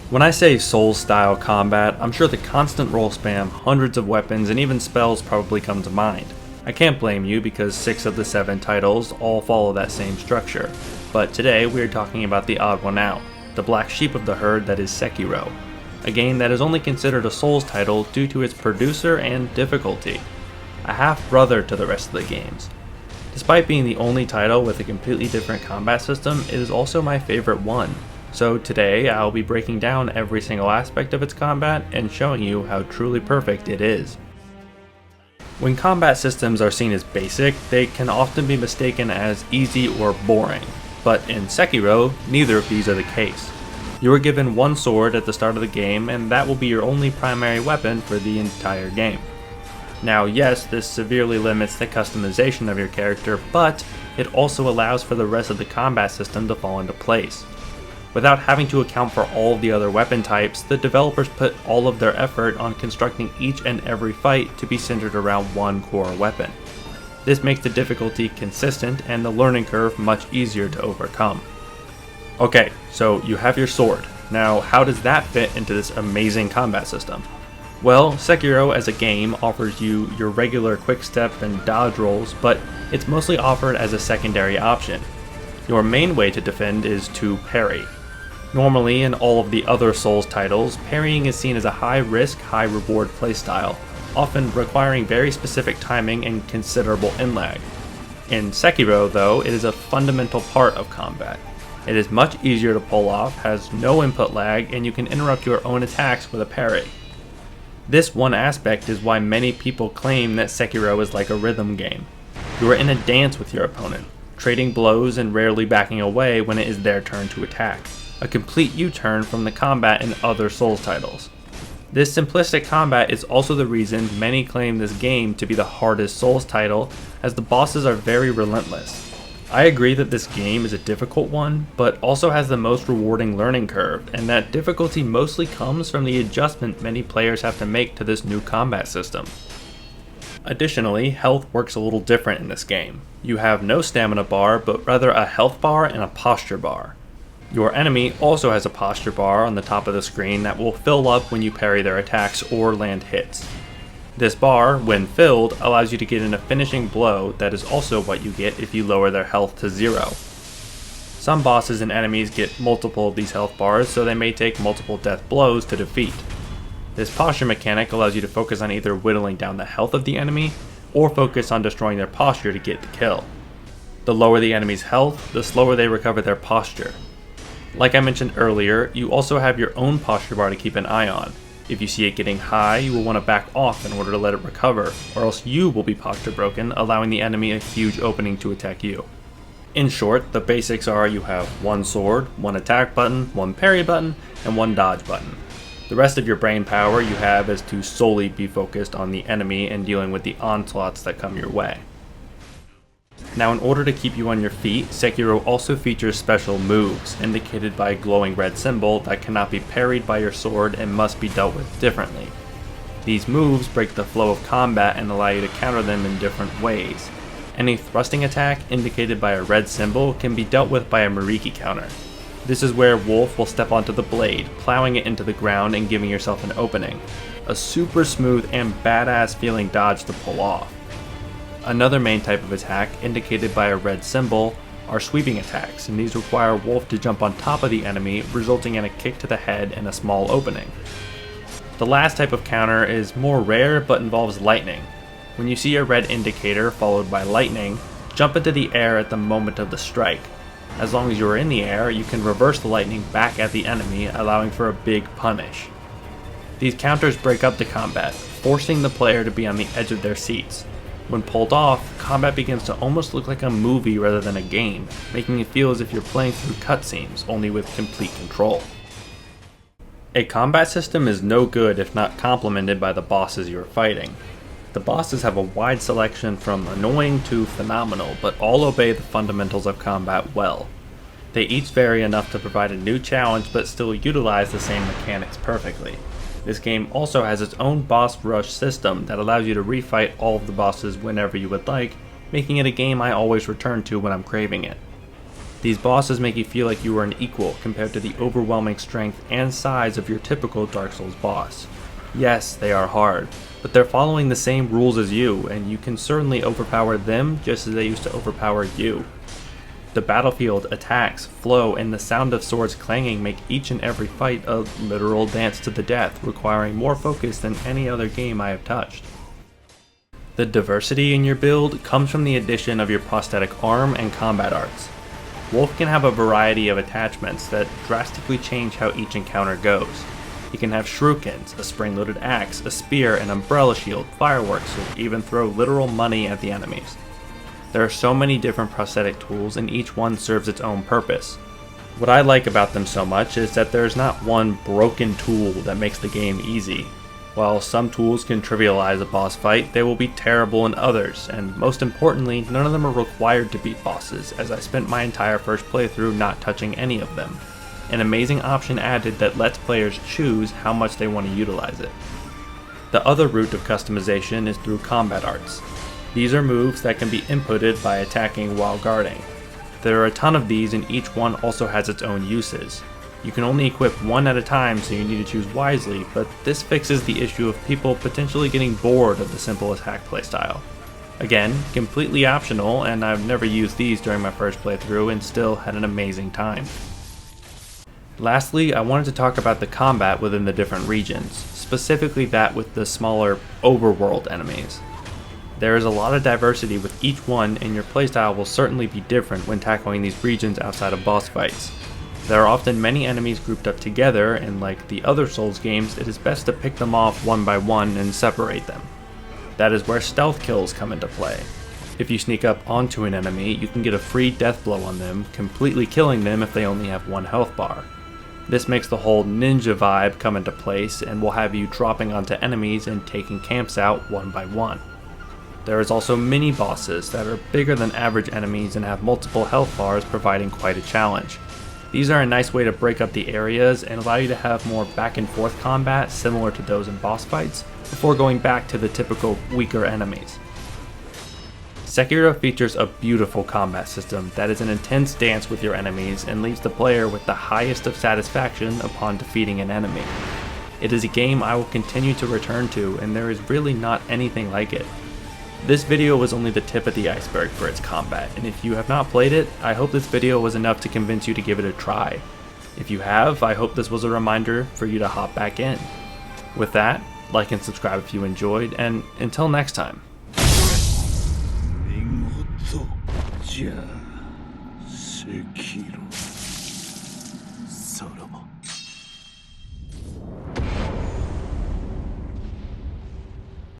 When I say Souls-style combat, I'm sure the constant roll spam, hundreds of weapons, and even spells probably come to mind. I can't blame you because 6 of the 7 titles all follow that same structure, but today we are talking about the odd one out, the black sheep of the herd that is Sekiro, a game that is only considered a Souls title due to its producer and difficulty, a half-brother to the rest of the games. Despite being the only title with a completely different combat system, it is also my favorite one. So today I'll be breaking down every single aspect of its combat and showing you how truly perfect it is. When combat systems are seen as basic, they can often be mistaken as easy or boring, but in Sekiro, neither of these are the case. You are given one sword at the start of the game, and that will be your only primary weapon for the entire game. Now yes, this severely limits the customization of your character, but it also allows for the rest of the combat system to fall into place. Without having to account for all of the other weapon types, the developers put all of their effort on constructing each and every fight to be centered around one core weapon. This makes the difficulty consistent and the learning curve much easier to overcome. Okay, so you have your sword. Now, how does that fit into this amazing combat system? Well, Sekiro as a game offers you your regular quick step and dodge rolls, but it's mostly offered as a secondary option. Your main way to defend is to parry. Normally, in all of the other Souls titles, parrying is seen as a high-risk, high-reward playstyle, often requiring very specific timing and considerable inlag. In Sekiro, though, it is a fundamental part of combat. It is much easier to pull off, has no input lag, and you can interrupt your own attacks with a parry. This one aspect is why many people claim that Sekiro is like a rhythm game. You are in a dance with your opponent, trading blows and rarely backing away when it is their turn to attack. A complete U-turn from the combat in other Souls titles. This simplistic combat is also the reason many claim this game to be the hardest Souls title, as the bosses are very relentless. I agree that this game is a difficult one, but also has the most rewarding learning curve, and that difficulty mostly comes from the adjustment many players have to make to this new combat system. Additionally, health works a little different in this game. You have no stamina bar, but rather a health bar and a posture bar. Your enemy also has a posture bar on the top of the screen that will fill up when you parry their attacks or land hits. This bar, when filled, allows you to get in a finishing blow that is also what you get if you lower their health to 0. Some bosses and enemies get multiple of these health bars, so they may take multiple death blows to defeat. This posture mechanic allows you to focus on either whittling down the health of the enemy, or focus on destroying their posture to get the kill. The lower the enemy's health, the slower they recover their posture. Like I mentioned earlier, you also have your own posture bar to keep an eye on. If you see it getting high, you will want to back off in order to let it recover, or else you will be posture broken, allowing the enemy a huge opening to attack you. In short, the basics are you have one sword, one attack button, one parry button, and one dodge button. The rest of your brain power you have is to solely be focused on the enemy and dealing with the onslaughts that come your way. Now, in order to keep you on your feet, Sekiro also features special moves, indicated by a glowing red symbol that cannot be parried by your sword and must be dealt with differently. These moves break the flow of combat and allow you to counter them in different ways. Any thrusting attack, indicated by a red symbol, can be dealt with by a Mariki counter. This is where Wolf will step onto the blade, plowing it into the ground and giving yourself an opening. A super smooth and badass feeling dodge to pull off. Another main type of attack, indicated by a red symbol, are sweeping attacks, and these require Wolf to jump on top of the enemy, resulting in a kick to the head and a small opening. The last type of counter is more rare but involves lightning. When you see a red indicator followed by lightning, jump into the air at the moment of the strike. As long as you are in the air, you can reverse the lightning back at the enemy, allowing for a big punish. These counters break up the combat, forcing the player to be on the edge of their seats. When pulled off, combat begins to almost look like a movie rather than a game, making it feel as if you're playing through cutscenes, only with complete control. A combat system is no good if not complemented by the bosses you are fighting. The bosses have a wide selection from annoying to phenomenal, but all obey the fundamentals of combat well. They each vary enough to provide a new challenge but still utilize the same mechanics perfectly. This game also has its own boss rush system that allows you to refight all of the bosses whenever you would like, making it a game I always return to when I'm craving it. These bosses make you feel like you are an equal compared to the overwhelming strength and size of your typical Dark Souls boss. Yes, they are hard, but they're following the same rules as you, and you can certainly overpower them just as they used to overpower you. The battlefield, attacks, flow, and the sound of swords clanging make each and every fight a literal dance to the death, requiring more focus than any other game I have touched. The diversity in your build comes from the addition of your prosthetic arm and combat arts. Wolf can have a variety of attachments that drastically change how each encounter goes. He can have shurikens, a spring-loaded axe, a spear, an umbrella shield, fireworks, or even throw literal money at the enemies. There are so many different prosthetic tools and each one serves its own purpose. What I like about them so much is that there's not one broken tool that makes the game easy. While some tools can trivialize a boss fight, they will be terrible in others, and most importantly, none of them are required to beat bosses, as I spent my entire first playthrough not touching any of them. An amazing option added that lets players choose how much they want to utilize it. The other route of customization is through combat arts. These are moves that can be inputted by attacking while guarding. There are a ton of these and each one also has its own uses. You can only equip one at a time, so you need to choose wisely, but this fixes the issue of people potentially getting bored of the simple attack playstyle. Again, completely optional, and I've never used these during my first playthrough and still had an amazing time. Lastly, I wanted to talk about the combat within the different regions, specifically that with the smaller overworld enemies. There is a lot of diversity with each one, and your playstyle will certainly be different when tackling these regions outside of boss fights. There are often many enemies grouped up together, and like the other Souls games, it is best to pick them off one by one and separate them. That is where stealth kills come into play. If you sneak up onto an enemy, you can get a free death blow on them, completely killing them if they only have one health bar. This makes the whole ninja vibe come into place and will have you dropping onto enemies and taking camps out one by one. There is also mini bosses that are bigger than average enemies and have multiple health bars, providing quite a challenge. These are a nice way to break up the areas and allow you to have more back and forth combat similar to those in boss fights, before going back to the typical weaker enemies. Sekiro features a beautiful combat system that is an intense dance with your enemies and leaves the player with the highest of satisfaction upon defeating an enemy. It is a game I will continue to return to, and there is really not anything like it. This video was only the tip of the iceberg for its combat, and if you have not played it, I hope this video was enough to convince you to give it a try. If you have, I hope this was a reminder for you to hop back in. With that, like and subscribe if you enjoyed, and until next time.